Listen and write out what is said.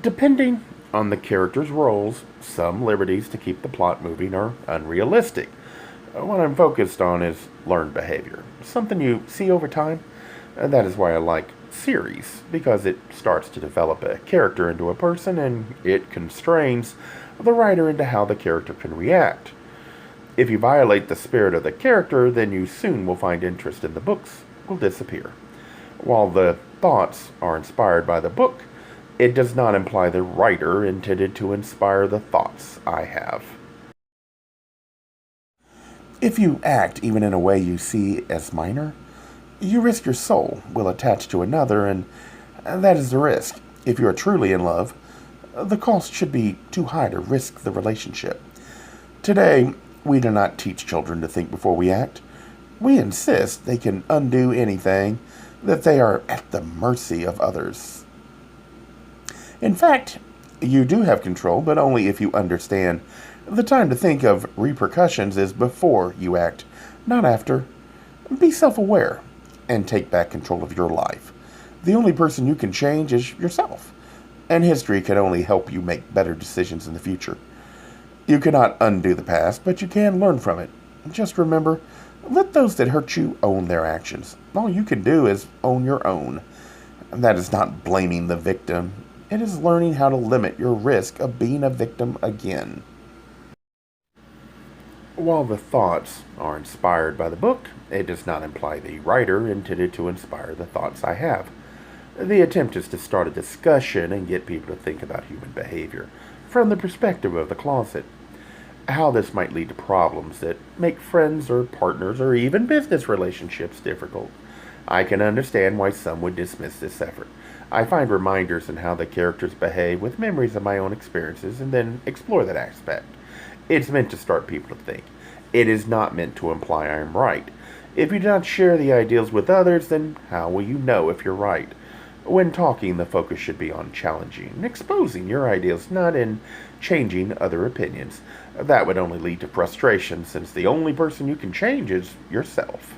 Depending on the character's roles, some liberties to keep the plot moving are unrealistic. What I'm focused on is learned behavior, something you see over time. That is why I like series, because it starts to develop a character into a person and it constrains the writer into how the character can react. If you violate the spirit of the character, then you soon will find interest in the books will disappear. While the thoughts are inspired by the book, it does not imply the writer intended to inspire the thoughts I have. If you act even in a way you see as minor, you risk your soul will attach to another, and that is the risk. If you are truly in love, the cost should be too high to risk the relationship. Today, we do not teach children to think before we act. We insist they can undo anything, that they are at the mercy of others. In fact, you do have control, but only if you understand the time to think of repercussions is before you act, not after. Be self aware and take back control of your life. The only person you can change is yourself, and history can only help you make better decisions in the future. You cannot undo the past, but you can learn from it. Just remember, let those that hurt you own their actions. All you can do is own your own. And that is not blaming the victim. It is learning how to limit your risk of being a victim again. While the thoughts are inspired by the book, it does not imply the writer intended to inspire the thoughts I have. The attempt is to start a discussion and get people to think about human behavior from the perspective of the closet. How this might lead to problems that make friends or partners or even business relationships difficult. I can understand why some would dismiss this effort. I find reminders in how the characters behave with memories of my own experiences and then explore that aspect. It's meant to start people to think. It is not meant to imply I am right. If you do not share the ideals with others, then how will you know if you're right? When talking, the focus should be on challenging and exposing your ideals, not in changing other opinions. That would only lead to frustration, since the only person you can change is yourself.